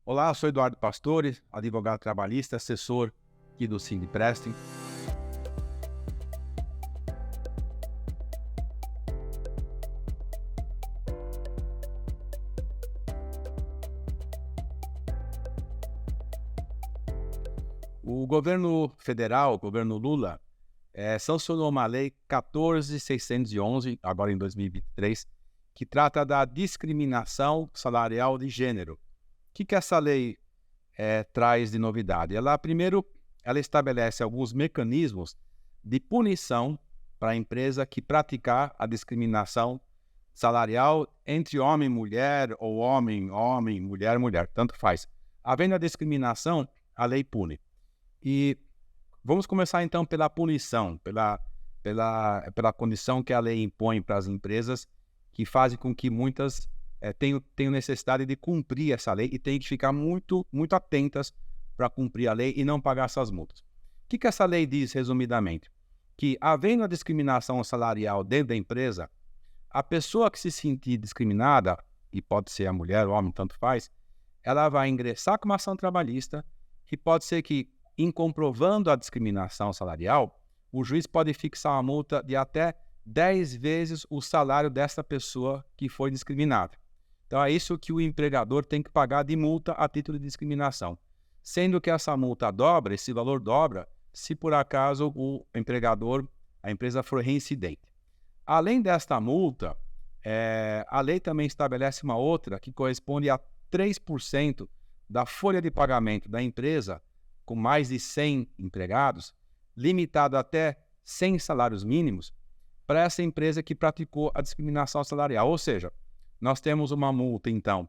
Olá, sou Eduardo Pastore, advogado trabalhista, assessor aqui do Sindprestem. O governo federal, o governo Lula, sancionou uma lei 14.611, agora em 2023, que trata da discriminação salarial de gênero. O que essa lei traz de novidade? Ela estabelece alguns mecanismos de punição para a empresa que praticar a discriminação salarial entre homem e mulher, ou homem, mulher, mulher, tanto faz. Havendo a discriminação, a lei pune. E vamos começar então pela punição, pela condição que a lei impõe para as empresas, que fazem com que muitas tenham necessidade de cumprir essa lei e tenham que ficar muito, muito atentas para cumprir a lei e não pagar essas multas. O que essa lei diz, resumidamente? Que, havendo a discriminação salarial dentro da empresa, a pessoa que se sentir discriminada, e pode ser a mulher, o homem, tanto faz, ela vai ingressar com uma ação trabalhista, que pode ser que, em comprovando a discriminação salarial, o juiz pode fixar uma multa de até 10 vezes o salário dessa pessoa que foi discriminada. Então, é isso que o empregador tem que pagar de multa a título de discriminação. Sendo que essa multa dobra, esse valor dobra, se por acaso a empresa for reincidente. Além desta multa, a lei também estabelece uma outra que corresponde a 3% da folha de pagamento da empresa, com mais de 100 empregados, limitado até 100 salários mínimos, para essa empresa que praticou a discriminação salarial. Ou seja, nós temos uma multa, então,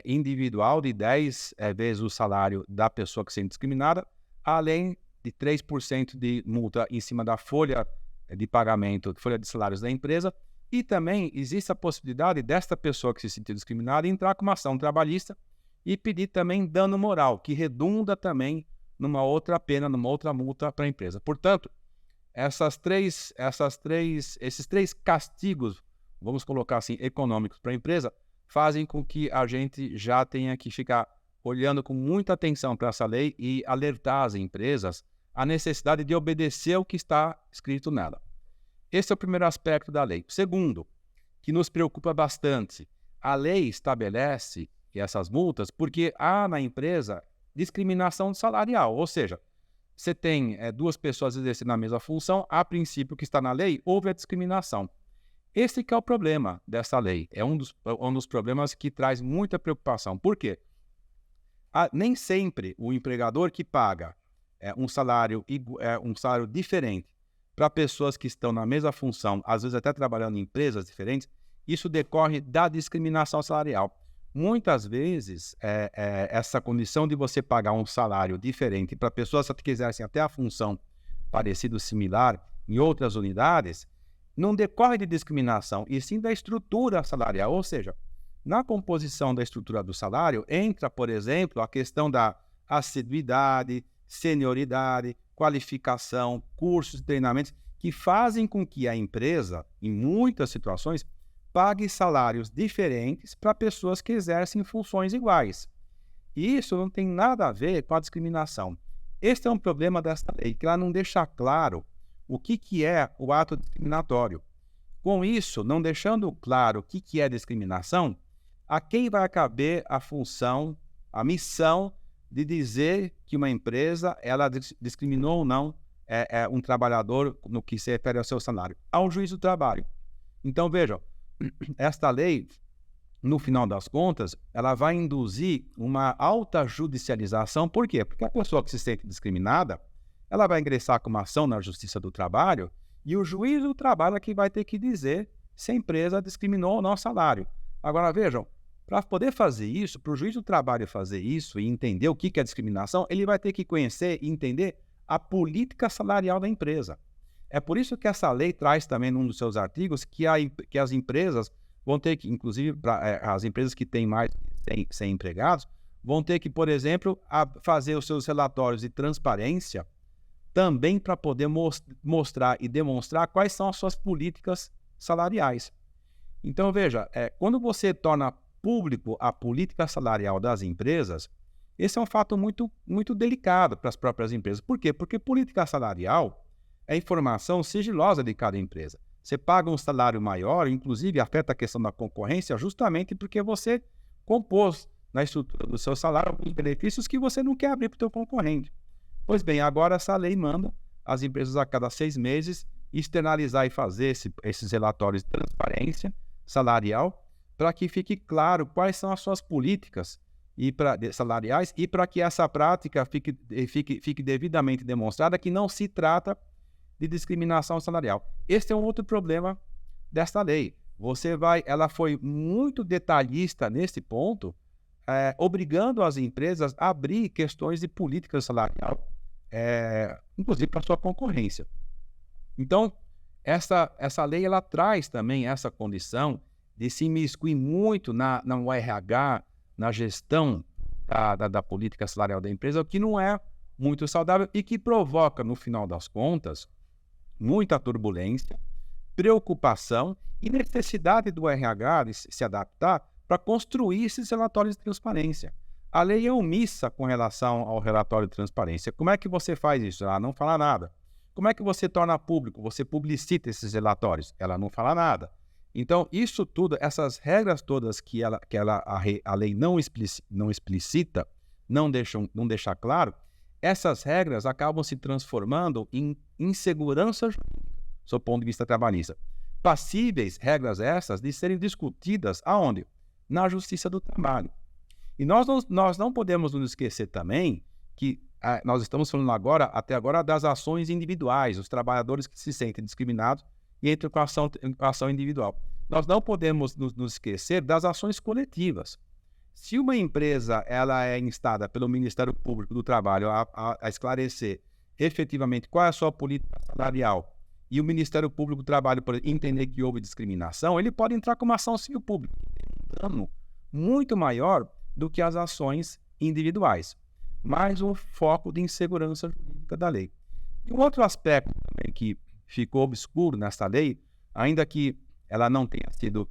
individual de 10 vezes o salário da pessoa que sendo discriminada, além de 3% de multa em cima da folha de pagamento, folha de salários da empresa, e também existe a possibilidade desta pessoa que se sentiu discriminada entrar com uma ação trabalhista e pedir também dano moral, que redunda também numa outra pena, numa outra multa para a empresa. Portanto, esses três castigos, vamos colocar assim, econômicos para a empresa, fazem com que a gente já tenha que ficar olhando com muita atenção para essa lei e alertar as empresas a necessidade de obedecer o que está escrito nela. Esse é o primeiro aspecto da lei. Segundo, que nos preocupa bastante, a lei estabelece essas multas porque há na empresa discriminação salarial, ou seja, você tem duas pessoas exercendo a mesma função, a princípio que está na lei, houve a discriminação. Esse que é o problema dessa lei, é um dos problemas que traz muita preocupação. Por quê? Nem sempre o empregador que paga um salário diferente para pessoas que estão na mesma função, às vezes até trabalhando em empresas diferentes, isso decorre da discriminação salarial. Muitas vezes, essa condição de você pagar um salário diferente para pessoas que exercem até a função parecida ou similar em outras unidades, não decorre de discriminação, e sim da estrutura salarial. Ou seja, na composição da estrutura do salário entra, por exemplo, a questão da assiduidade, senioridade, qualificação, cursos e treinamentos, que fazem com que a empresa, em muitas situações, pague salários diferentes para pessoas que exercem funções iguais. E isso não tem nada a ver com a discriminação. Este é um problema dessa lei, que ela não deixa claro o que é o ato discriminatório. Com isso, não deixando claro o que é discriminação, a quem vai caber a função, a missão de dizer que uma empresa ela discriminou ou não um trabalhador no que se refere ao seu salário? Ao juiz do trabalho. Então, vejam, esta lei, no final das contas, ela vai induzir uma alta judicialização. Por quê? Porque a pessoa que se sente discriminada, ela vai ingressar com uma ação na Justiça do Trabalho e o juiz do trabalho é que vai ter que dizer se a empresa discriminou ou não o salário. Agora, vejam, para poder fazer isso, para o juiz do trabalho fazer isso e entender o que é discriminação, ele vai ter que conhecer e entender a política salarial da empresa. É por isso que essa lei traz também, num dos seus artigos, que as empresas vão ter que, inclusive as empresas que têm mais de 100 empregados, vão ter que, por exemplo, fazer os seus relatórios de transparência também para poder mostrar e demonstrar quais são as suas políticas salariais. Então, veja, quando você torna público a política salarial das empresas, esse é um fato muito, muito delicado para as próprias empresas. Por quê? Porque política salarial é informação sigilosa de cada empresa. Você paga um salário maior, inclusive afeta a questão da concorrência, justamente porque você compôs na estrutura do seu salário alguns benefícios que você não quer abrir para o seu concorrente. Pois bem, agora essa lei manda as empresas a cada 6 meses externalizar e fazer esses relatórios de transparência salarial para que fique claro quais são as suas políticas salariais e para que essa prática fique devidamente demonstrada que não se trata de discriminação salarial. Este é um outro problema desta lei. Ela foi muito detalhista nesse ponto, obrigando as empresas a abrir questões de política salarial, inclusive para sua concorrência. Então, essa lei ela traz também essa condição de se imiscuir muito no RH, na gestão da política salarial da empresa, o que não é muito saudável e que provoca, no final das contas, muita turbulência, preocupação e necessidade do RH de se adaptar para construir esses relatórios de transparência. A lei é omissa com relação ao relatório de transparência. Como é que você faz isso? Ela não fala nada. Como é que você torna público? Você publicita esses relatórios? Ela não fala nada. Então, isso tudo, essas regras todas que a lei não explicita, não deixa claro, essas regras acabam se transformando em insegurança jurídica, do ponto de vista trabalhista. Passíveis regras essas de serem discutidas aonde? Na Justiça do Trabalho. E nós não podemos nos esquecer também que nós estamos falando até agora das ações individuais, os trabalhadores que se sentem discriminados e entram com a ação individual. Nós não podemos nos esquecer das ações coletivas. Se uma empresa ela é instada pelo Ministério Público do Trabalho a esclarecer efetivamente qual é a sua política salarial e o Ministério Público do Trabalho por entender que houve discriminação, ele pode entrar com uma ação civil pública, um dano muito maior do que as ações individuais, mais um foco de insegurança jurídica da lei. E um outro aspecto também que ficou obscuro nessa lei, ainda que ela não tenha sido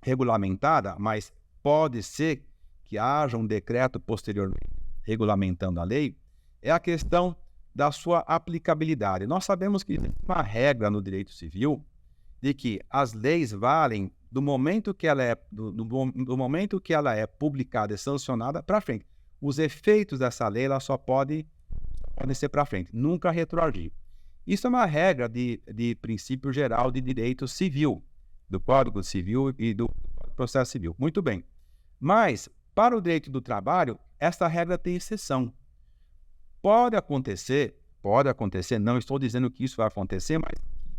regulamentada, mas pode ser que haja um decreto posteriormente regulamentando a lei, é a questão da sua aplicabilidade. Nós sabemos que existe uma regra no direito civil de que as leis valem do momento que ela é publicada e sancionada para frente. Os efeitos dessa lei ela só podem ser para frente, nunca retroagir. Isso é uma regra de princípio geral de direito civil, do Código Civil e do Processo Civil. Muito bem. Mas, para o direito do trabalho, essa regra tem exceção. Pode acontecer, não estou dizendo que isso vai acontecer, mas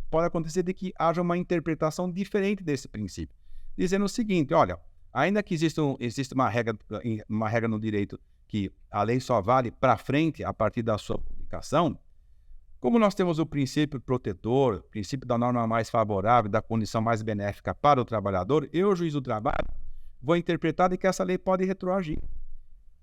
pode acontecer de que haja uma interpretação diferente desse princípio, dizendo o seguinte, olha, ainda que existe uma regra no direito que a lei só vale para frente a partir da sua publicação, como nós temos o princípio protetor, o princípio da norma mais favorável, da condição mais benéfica para o trabalhador, eu, juiz do trabalho, vou interpretar de que essa lei pode retroagir.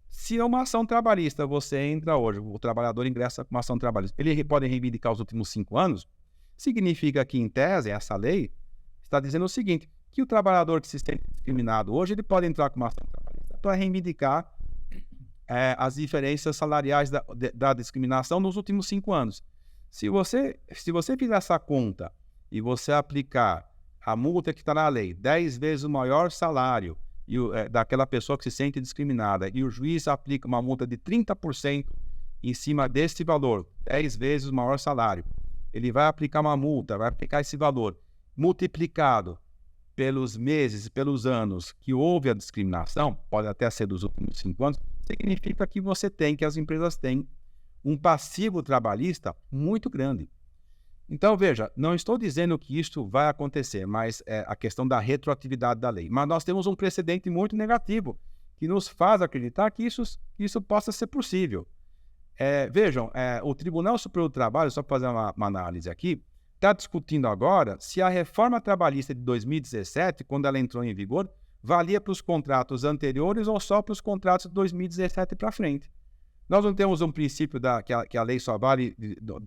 Se é uma ação trabalhista, você entra hoje, o trabalhador ingressa com uma ação trabalhista, ele pode reivindicar os últimos 5 anos, significa que, em tese, essa lei está dizendo o seguinte, que o trabalhador que se sente discriminado hoje, ele pode entrar com uma ação trabalhista para reivindicar as diferenças salariais da discriminação nos últimos 5 anos. Se você fizer essa conta e você aplicar a multa que está na lei, 10 vezes o maior salário daquela pessoa que se sente discriminada, e o juiz aplica uma multa de 30% em cima desse valor, 10 vezes o maior salário, ele vai aplicar uma multa, vai aplicar esse valor multiplicado pelos meses, pelos anos que houve a discriminação, pode até ser dos últimos 5 anos, significa que as empresas têm um passivo trabalhista muito grande. Então, veja, não estou dizendo que isto vai acontecer, mas é a questão da retroatividade da lei. Mas nós temos um precedente muito negativo, que nos faz acreditar que isso possa ser possível. Vejam, o Tribunal Superior do Trabalho, só para fazer uma análise aqui, está discutindo agora se a reforma trabalhista de 2017, quando ela entrou em vigor, valia para os contratos anteriores ou só para os contratos de 2017 para frente. Nós não temos um princípio que a lei só vale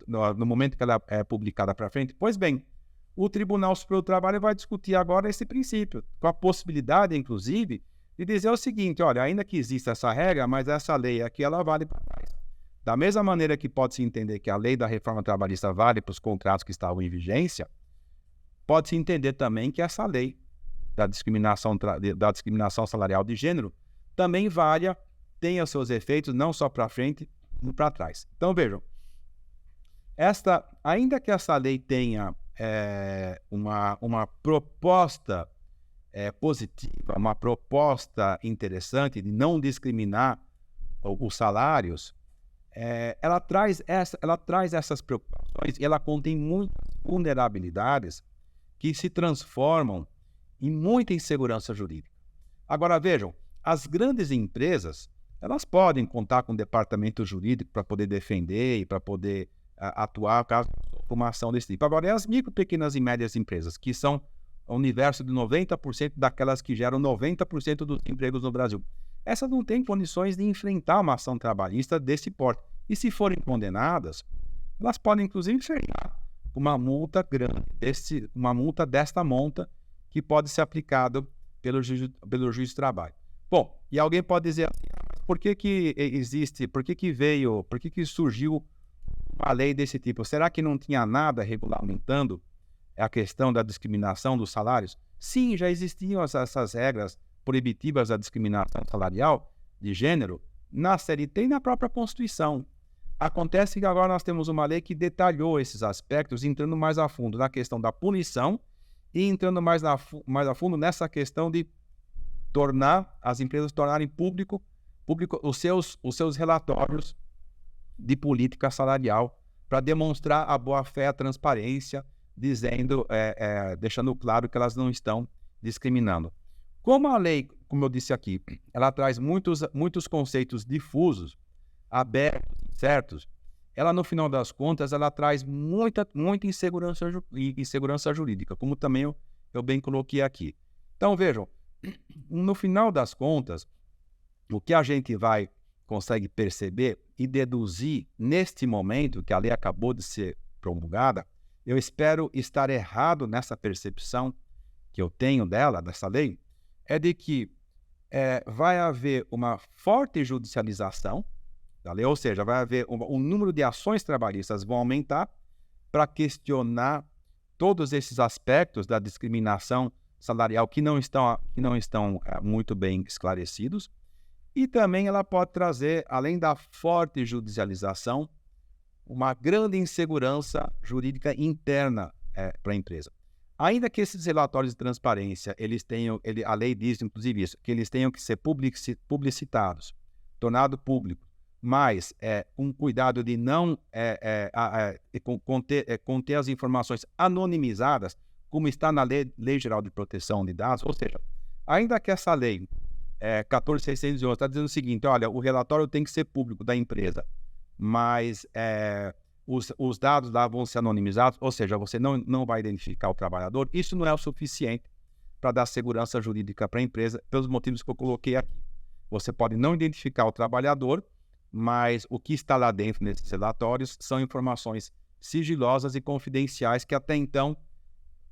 no momento que ela é publicada para frente? Pois bem, o Tribunal Superior do Trabalho vai discutir agora esse princípio, com a possibilidade, inclusive, e dizer o seguinte, olha, ainda que exista essa regra, mas essa lei aqui, ela vale para trás. Da mesma maneira que pode-se entender que a lei da reforma trabalhista vale para os contratos que estavam em vigência, pode-se entender também que essa lei da discriminação salarial de gênero também tenha seus efeitos não só para frente, como para trás. Então, vejam, ainda que essa lei tenha uma proposta positiva, uma proposta interessante de não discriminar os salários, ela traz essas preocupações e ela contém muitas vulnerabilidades que se transformam em muita insegurança jurídica. Agora, vejam, as grandes empresas, elas podem contar com um departamento jurídico para poder defender e para poder atuar caso uma ação desse tipo. Agora, as micro, pequenas e médias empresas, que são o universo de 90% daquelas que geram 90% dos empregos no Brasil, essas não têm condições de enfrentar uma ação trabalhista desse porte. E se forem condenadas, elas podem, inclusive, enfrentar uma multa grande, uma multa desta monta, que pode ser aplicada pelo juiz de trabalho. Bom, e alguém pode dizer assim, por que surgiu uma lei desse tipo? Será que não tinha nada regulamentando a questão da discriminação dos salários? Sim, já existiam essas regras proibitivas da discriminação salarial de gênero na CLT e na própria Constituição. Acontece que agora nós temos uma lei que detalhou esses aspectos, entrando mais a fundo na questão da punição e entrando mais a fundo nessa questão de as empresas tornarem público os seus relatórios de política salarial para demonstrar a boa-fé, a transparência, deixando claro que elas não estão discriminando. Como a lei, como eu disse aqui, ela traz muitos conceitos difusos, abertos, certos, ela, no final das contas, ela traz muita insegurança jurídica, como também eu bem coloquei aqui. Então, vejam, no final das contas, o que a gente consegue perceber e deduzir neste momento que a lei acabou de ser promulgada, eu espero estar errado nessa percepção que eu tenho dessa lei, é de que vai haver uma forte judicialização da lei, ou seja, vai haver o número de ações trabalhistas vão aumentar para questionar todos esses aspectos da discriminação salarial que não estão muito bem esclarecidos. E também ela pode trazer, além da forte judicialização, uma grande insegurança jurídica interna para a empresa. Ainda que esses relatórios de transparência, a lei diz, inclusive isso, que eles tenham que ser publicitados, tornado público, mas um cuidado de não conter as informações anonimizadas, como está na Lei Geral de Proteção de Dados. Ou seja, ainda que essa lei 14.611 está dizendo o seguinte, olha, o relatório tem que ser público da empresa, mas os dados lá vão ser anonimizados, ou seja, você não vai identificar o trabalhador. Isso não é o suficiente para dar segurança jurídica para a empresa, pelos motivos que eu coloquei aqui. Você pode não identificar o trabalhador, mas o que está lá dentro nesses relatórios são informações sigilosas e confidenciais que até então,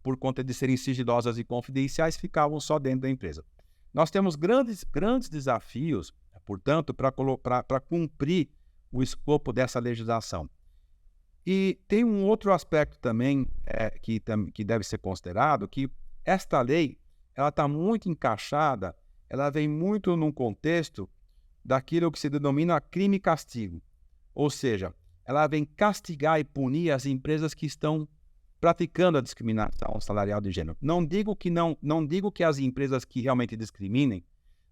por conta de serem sigilosas e confidenciais, ficavam só dentro da empresa. Nós temos grandes desafios, portanto, para cumprir o escopo dessa legislação. E tem um outro aspecto também que deve ser considerado, que esta lei ela está muito encaixada, ela vem muito num contexto daquilo que se denomina crime e castigo. Ou seja, ela vem castigar e punir as empresas que estão praticando a discriminação salarial de gênero. Não digo que as empresas que realmente discriminem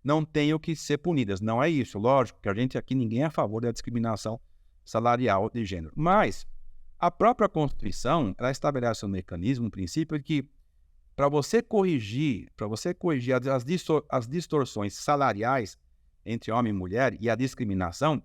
não tenham que ser punidas. Não é isso. Lógico que a gente aqui, ninguém é a favor da discriminação salarial de gênero. Mas a própria Constituição, ela estabelece um mecanismo, um princípio de que para você corrigir as distorções salariais entre homem e mulher e a discriminação,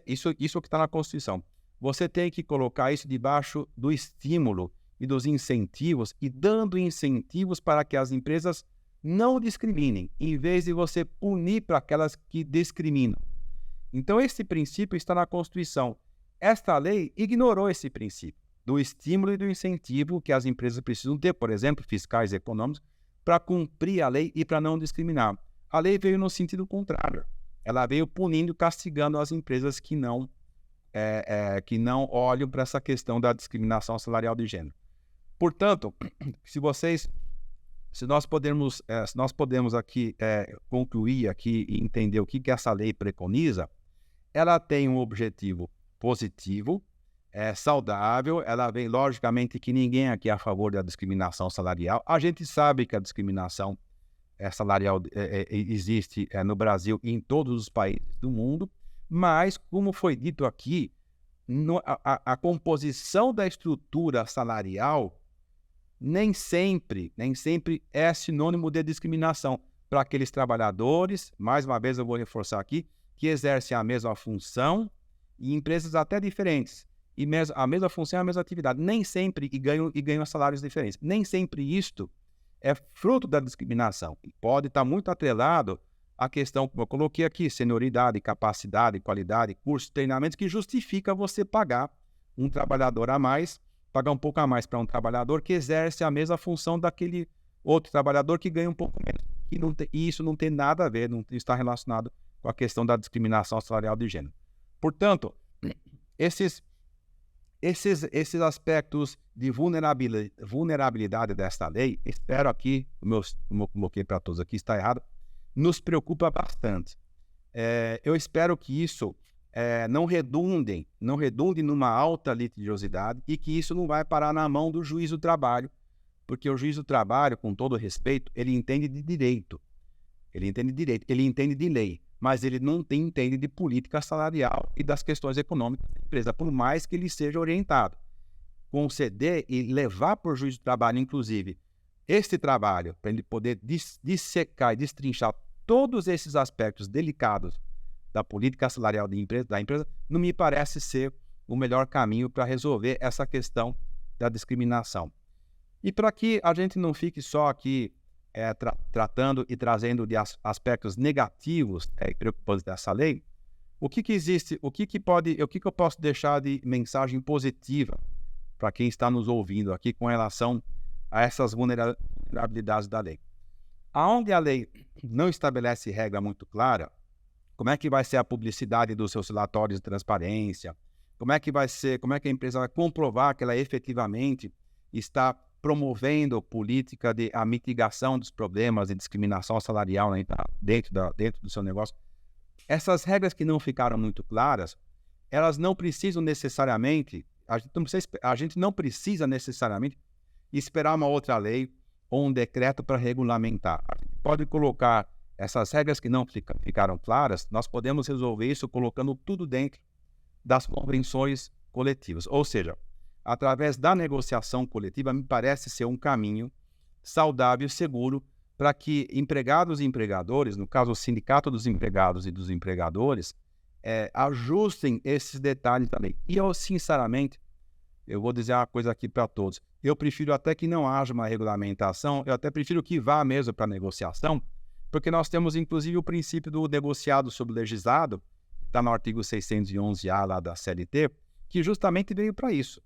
isso que está na Constituição, você tem que colocar isso debaixo do estímulo e dos incentivos e dando incentivos para que as empresas não discriminem, em vez de você punir para aquelas que discriminam. Então, esse princípio está na Constituição. Esta lei ignorou esse princípio do estímulo e do incentivo que as empresas precisam ter, por exemplo, fiscais e econômicos, para cumprir a lei e para não discriminar. A lei veio no sentido contrário. Ela veio punindo, castigando as empresas que não olham para essa questão da discriminação salarial de gênero. Portanto, se nós podemos aqui concluir aqui e entender o que essa lei preconiza, ela tem um objetivo positivo, saudável, ela vem, logicamente, que ninguém aqui é a favor da discriminação salarial. A gente sabe que a discriminação salarial existe no Brasil e em todos os países do mundo, mas, como foi dito aqui, a composição da estrutura salarial nem sempre é sinônimo de discriminação para aqueles trabalhadores, mais uma vez eu vou reforçar aqui, que exercem a mesma função em empresas até diferentes, e a mesma função, a mesma atividade, nem sempre e ganham salários diferentes. Nem sempre isto é fruto da discriminação. Pode estar muito atrelado à questão, como eu coloquei aqui, senioridade, capacidade, qualidade, curso, treinamentos, que justifica você pagar um trabalhador a mais, pagar um pouco a mais para um trabalhador que exerce a mesma função daquele outro trabalhador que ganha um pouco menos. E isso não tem nada a ver, não está relacionado com a questão da discriminação salarial de gênero. Portanto, esses aspectos de vulnerabilidade desta lei, espero aqui, como eu coloquei para todos aqui, está errado, nos preocupa bastante. Eu espero que isso não redunde numa alta litigiosidade e que isso não vai parar na mão do juiz do trabalho, porque o juiz do trabalho, com todo respeito, ele entende de direito, ele entende de lei, mas ele não entende de política salarial e das questões econômicas da empresa, por mais que ele seja orientado. Conceder e levar para o juiz do trabalho, inclusive, este trabalho, para ele poder dissecar e destrinchar todos esses aspectos delicados da política salarial da empresa, não me parece ser o melhor caminho para resolver essa questão da discriminação. E para que a gente não fique só aqui tratando e trazendo de aspectos negativos e preocupantes dessa lei, o que existe, o que eu posso deixar de mensagem positiva para quem está nos ouvindo aqui com relação a essas vulnerabilidades da lei? Aonde a lei não estabelece regra muito clara, como é que vai ser a publicidade dos seus relatórios de transparência? Como é que a empresa vai comprovar que ela efetivamente está promovendo política de a mitigação dos problemas de discriminação salarial, né, dentro do seu negócio? Essas regras que não ficaram muito claras, elas não precisam necessariamente, a gente não precisa necessariamente esperar uma outra lei ou um decreto para regulamentar. A gente pode colocar essas regras que não ficaram claras, nós podemos resolver isso colocando tudo dentro das convenções coletivas. Ou seja, através da negociação coletiva, me parece ser um caminho saudável e seguro para que empregados e empregadores, no caso o sindicato dos empregados e dos empregadores, ajustem esses detalhes também. E eu, sinceramente, eu vou dizer uma coisa aqui para todos, eu prefiro até que não haja uma regulamentação, eu até prefiro que vá mesmo para a negociação, porque nós temos, inclusive, o princípio do negociado sobre legislado, que está no artigo 611-A lá da CLT, que justamente veio para isso.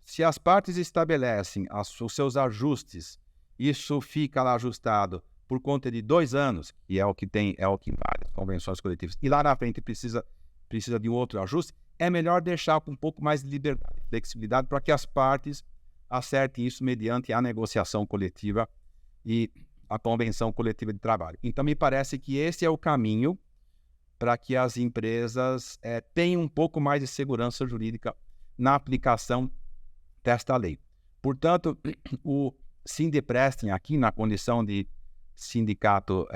Se as partes estabelecem os seus ajustes, isso fica lá ajustado por conta de 2 anos, e é o que várias convenções coletivas, e lá na frente precisa de um outro ajuste, é melhor deixar com um pouco mais de liberdade e flexibilidade para que as partes acertem isso mediante a negociação coletiva e a convenção coletiva de trabalho. Então, me parece que esse é o caminho para que as empresas tenham um pouco mais de segurança jurídica na aplicação desta lei. Portanto, o Sindiprestem, aqui na condição de sindicato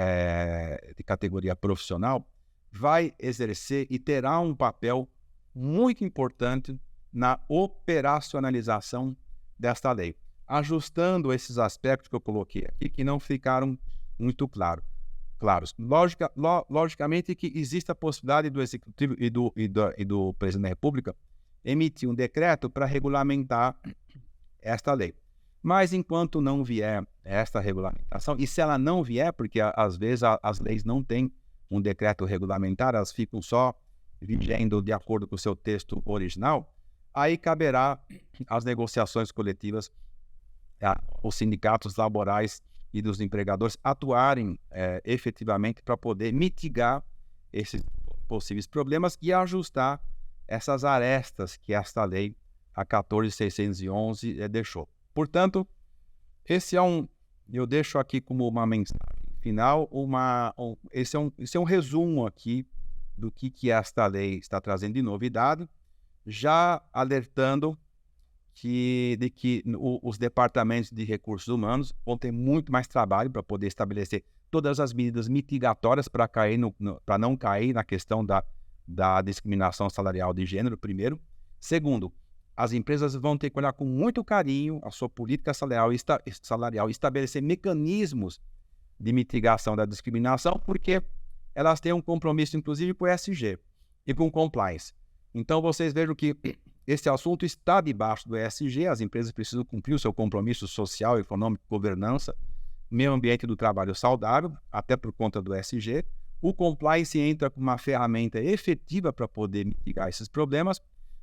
de categoria profissional, vai exercer e terá um papel muito importante na operacionalização desta lei, ajustando esses aspectos que eu coloquei aqui, que não ficaram muito claros. Logicamente que existe a possibilidade do Executivo e do Presidente da República emitir um decreto para regulamentar esta lei. Mas enquanto não vier esta regulamentação, e se ela não vier, porque às vezes as leis não têm um decreto regulamentar, elas ficam só vigendo de acordo com o seu texto original, aí caberá às negociações coletivas, os sindicatos laborais e dos empregadores atuarem efetivamente para poder mitigar esses possíveis problemas e ajustar essas arestas que esta lei, a 14.611, deixou. Portanto, eu deixo aqui como uma mensagem final, esse é um resumo aqui do que esta lei está trazendo de novidade, já alertando de que os departamentos de recursos humanos vão ter muito mais trabalho para poder estabelecer todas as medidas mitigatórias para não cair na questão da discriminação salarial de gênero, primeiro. Segundo, as empresas vão ter que olhar com muito carinho a sua política salarial e estabelecer mecanismos de mitigação da discriminação, porque elas têm um compromisso, inclusive, com o ESG e com o compliance. Então, vocês vejam que esse assunto está debaixo do ESG, as empresas precisam cumprir o seu compromisso social, econômico, governança, meio ambiente do trabalho saudável, até por conta do ESG. O compliance entra como uma ferramenta efetiva para poder mitigar esses problemas,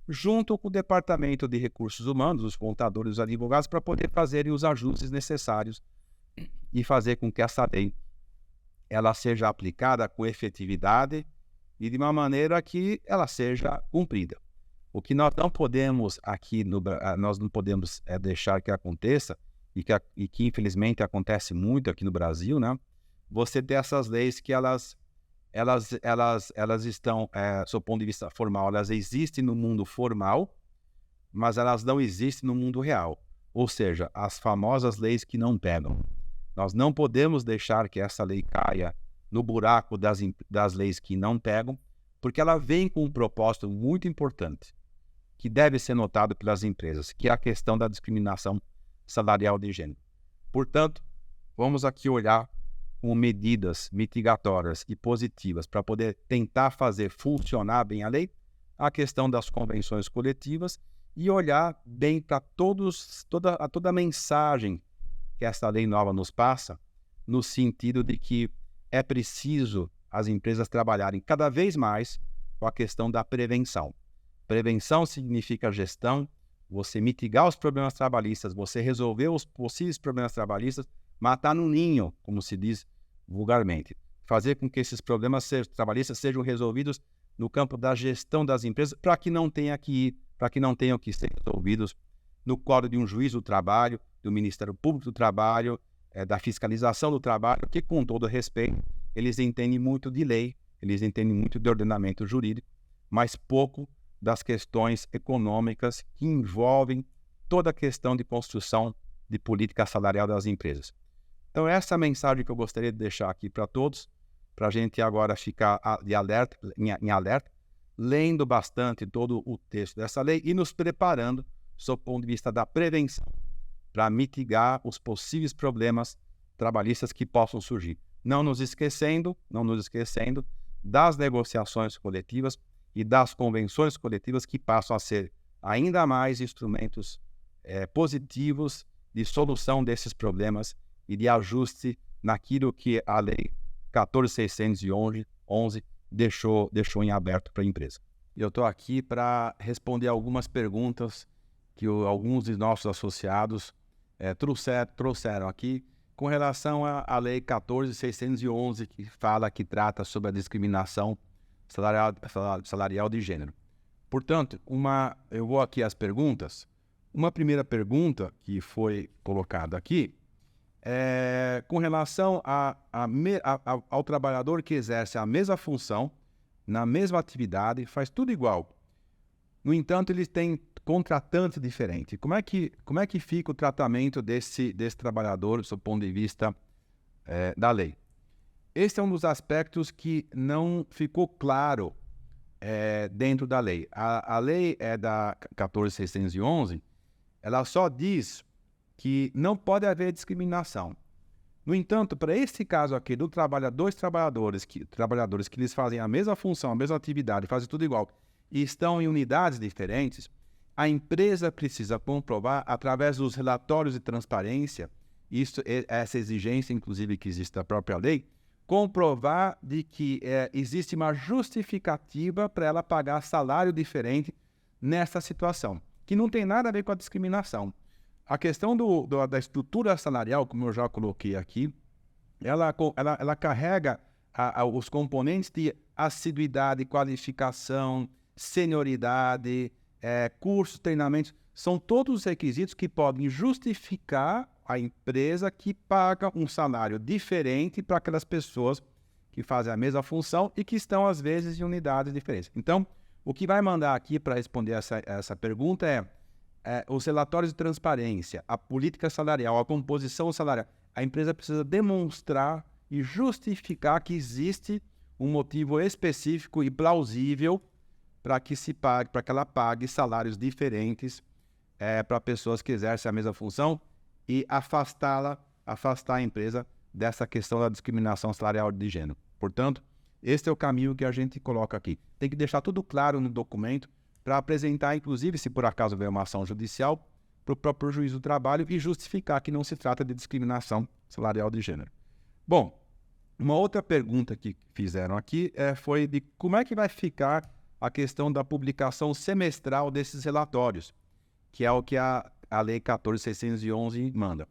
junto com o Departamento de Recursos Humanos, os contadores, os advogados, para poder fazerem os ajustes necessários e fazer com que essa lei ela seja aplicada com efetividade e de uma maneira que ela seja cumprida. O que nós não podemos deixar que aconteça, e que infelizmente acontece muito aqui no Brasil, né? Você ter essas leis que elas estão, do ponto de vista formal, elas existem no mundo formal, mas elas não existem no mundo real. Ou seja, as famosas leis que não pegam. Nós não podemos deixar que essa lei caia no buraco das leis que não pegam, porque ela vem com um propósito muito importante, que deve ser notado pelas empresas, que é a questão da discriminação salarial de gênero. Portanto, vamos aqui olhar com medidas mitigatórias e positivas para poder tentar fazer funcionar bem a lei, a questão das convenções coletivas e olhar bem para toda a mensagem que essa lei nova nos passa, no sentido de que é preciso as empresas trabalharem cada vez mais com a questão da prevenção. Prevenção significa gestão, você mitigar os problemas trabalhistas, você resolver os possíveis problemas trabalhistas, matar no ninho, como se diz vulgarmente. Fazer com que esses problemas trabalhistas sejam resolvidos no campo da gestão das empresas, para que não tenham que ser resolvidos no quadro de um juiz do trabalho, do Ministério Público do Trabalho, da fiscalização do trabalho, que, com todo respeito, eles entendem muito de lei, eles entendem muito de ordenamento jurídico, mas pouco das questões econômicas que envolvem toda a questão de construção de política salarial das empresas. Então, essa é a mensagem que eu gostaria de deixar aqui para todos, para a gente agora ficar em alerta, lendo bastante todo o texto dessa lei e nos preparando, sob o ponto de vista da prevenção, para mitigar os possíveis problemas trabalhistas que possam surgir. Não nos esquecendo das negociações coletivas e das convenções coletivas, que passam a ser ainda mais instrumentos positivos de solução desses problemas e de ajuste naquilo que a Lei 14.611 deixou em aberto para a empresa. Eu estou aqui para responder algumas perguntas que alguns de nossos associados trouxeram aqui com relação à Lei 14.611, que trata sobre a discriminação salarial de gênero. Portanto, eu vou aqui às perguntas. Uma primeira pergunta que foi colocada aqui é com relação ao trabalhador que exerce a mesma função, na mesma atividade, faz tudo igual. No entanto, eles têm contratante diferente. Como é que fica o tratamento desse trabalhador, do seu ponto de vista da lei? Esse é um dos aspectos que não ficou claro dentro da lei. A lei é da 14.611, ela só diz que não pode haver discriminação. No entanto, para esse caso aqui, dois trabalhadores que eles fazem a mesma função, a mesma atividade, fazem tudo igual, e estão em unidades diferentes, a empresa precisa comprovar, através dos relatórios de transparência, essa exigência, inclusive, que existe na própria lei, comprovar de que existe uma justificativa para ela pagar salário diferente nessa situação, que não tem nada a ver com a discriminação. A questão da estrutura salarial, como eu já coloquei aqui, ela carrega os componentes de assiduidade, qualificação, senioridade, cursos, treinamentos. São todos os requisitos que podem justificar a empresa que paga um salário diferente para aquelas pessoas que fazem a mesma função e que estão, às vezes, em unidades diferentes. Então, o que vai mandar aqui para responder essa pergunta os relatórios de transparência, a política salarial, a composição salarial. A empresa precisa demonstrar e justificar que existe um motivo específico e plausível para que ela pague salários diferentes para pessoas que exercem a mesma função e afastar a empresa dessa questão da discriminação salarial de gênero. Portanto, este é o caminho que a gente coloca aqui. Tem que deixar tudo claro no documento para apresentar, inclusive, se por acaso vier uma ação judicial, para o próprio juiz do trabalho e justificar que não se trata de discriminação salarial de gênero. Bom, uma outra pergunta que fizeram aqui foi de como é que vai ficar a questão da publicação semestral desses relatórios, que é o que a Lei 14.611 manda.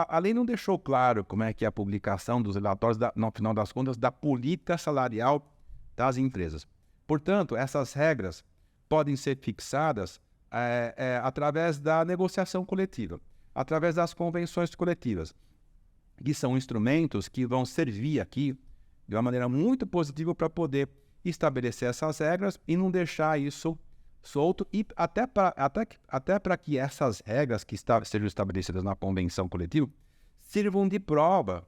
A lei não deixou claro como é que é a publicação dos relatórios, no final das contas, da política salarial das empresas. Portanto, essas regras podem ser fixadas através da negociação coletiva, através das convenções coletivas, que são instrumentos que vão servir aqui de uma maneira muito positiva para poder estabelecer essas regras e não deixar isso solto, e até para que essas regras que sejam estabelecidas na convenção coletiva sirvam de prova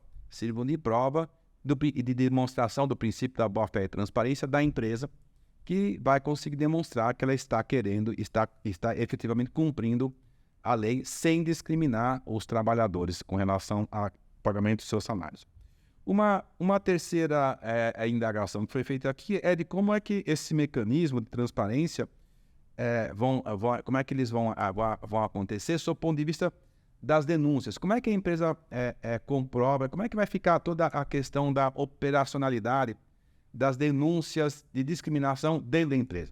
e de demonstração do princípio da boa-fé e transparência da empresa, que vai conseguir demonstrar que ela está efetivamente cumprindo a lei sem discriminar os trabalhadores com relação ao pagamento dos seus salários. Uma terceira indagação que foi feita aqui é de como é que esse mecanismo de transparência como é que eles vão acontecer sob o ponto de vista das denúncias. Como é que a empresa comprova, como é que vai ficar toda a questão da operacionalidade das denúncias de discriminação dentro da empresa.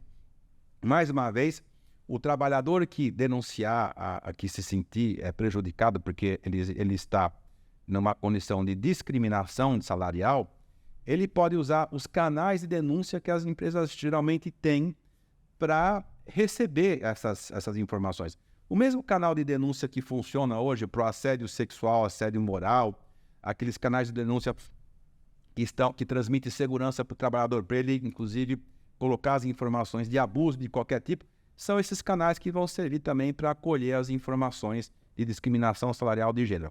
Mais uma vez, o trabalhador que denunciar, que se sentir prejudicado porque ele está numa condição de discriminação salarial, ele pode usar os canais de denúncia que as empresas geralmente têm para receber essas informações. O mesmo canal de denúncia que funciona hoje para o assédio sexual, assédio moral, aqueles canais de denúncia que transmitem segurança para o trabalhador, para ele, inclusive, colocar as informações de abuso de qualquer tipo, são esses canais que vão servir também para acolher as informações de discriminação salarial de gênero.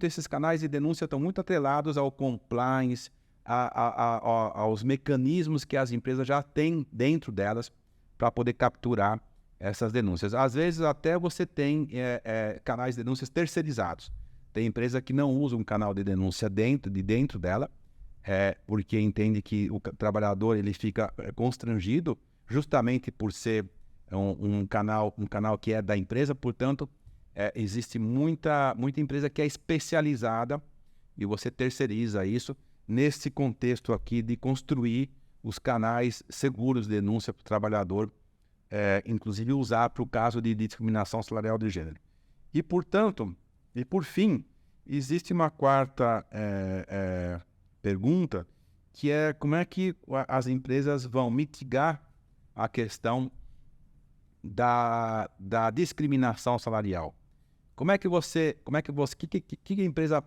Esses canais de denúncia estão muito atrelados ao compliance, aos mecanismos que as empresas já têm dentro delas para poder capturar essas denúncias. Às vezes até você tem canais de denúncias terceirizados. Tem empresa que não usa um canal de denúncia dentro dela, porque entende que o trabalhador ele fica constrangido justamente por ser um canal que é da empresa. Portanto, existe muita empresa que é especializada e você terceiriza isso nesse contexto aqui de construir os canais seguros de denúncia para o trabalhador, inclusive usar para o caso de discriminação salarial de gênero. E, portanto, por fim, existe uma quarta pergunta, que é como é que as empresas vão mitigar a questão da discriminação salarial. O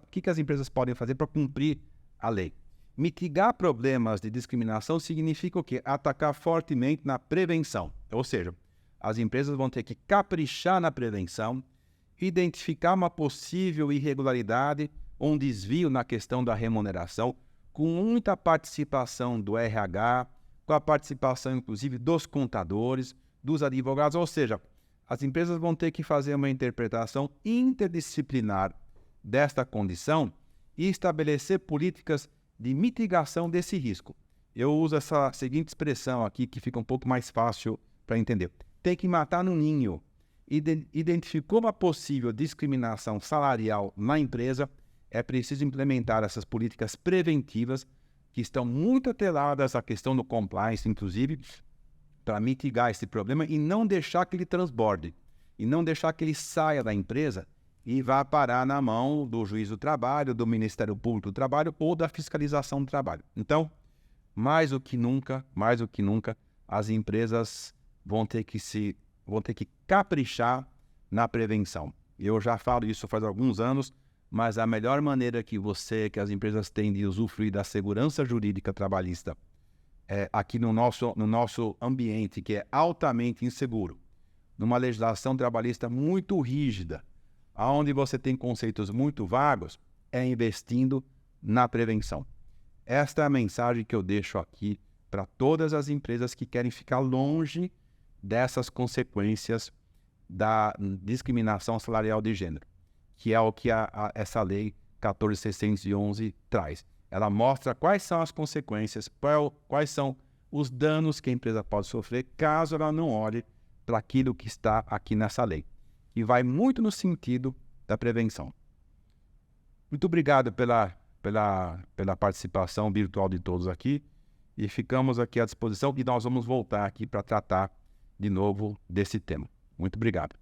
que as empresas podem fazer para cumprir a lei? Mitigar problemas de discriminação significa o quê? Atacar fortemente na prevenção. Ou seja, as empresas vão ter que caprichar na prevenção, identificar uma possível irregularidade ou um desvio na questão da remuneração, com muita participação do RH, com a participação, inclusive, dos contadores, dos advogados. Ou seja, as empresas vão ter que fazer uma interpretação interdisciplinar desta condição e estabelecer políticas de mitigação desse risco. Eu uso essa seguinte expressão aqui, que fica um pouco mais fácil para entender. Tem que matar no ninho. Identificou uma possível discriminação salarial na empresa, é preciso implementar essas políticas preventivas, que estão muito atreladas à questão do compliance, inclusive, para mitigar esse problema e não deixar que ele transborde. e não deixar que ele saia da empresa e vá parar na mão do juiz do trabalho, do Ministério Público do Trabalho ou da fiscalização do trabalho. Então, mais do que nunca, as empresas vão ter que caprichar na prevenção. Eu já falo isso faz alguns anos, mas a melhor maneira que as empresas têm de usufruir da segurança jurídica trabalhista aqui no nosso ambiente, que é altamente inseguro, numa legislação trabalhista muito rígida, onde você tem conceitos muito vagos, é investindo na prevenção. Esta é a mensagem que eu deixo aqui para todas as empresas que querem ficar longe dessas consequências da discriminação salarial de gênero, que é o que essa lei 14.611 traz. Ela mostra quais são as consequências, quais são os danos que a empresa pode sofrer caso ela não olhe para aquilo que está aqui nessa lei, e vai muito no sentido da prevenção. Muito obrigado pela participação virtual de todos aqui, e ficamos aqui à disposição, e nós vamos voltar aqui para tratar de novo desse tema. Muito obrigado.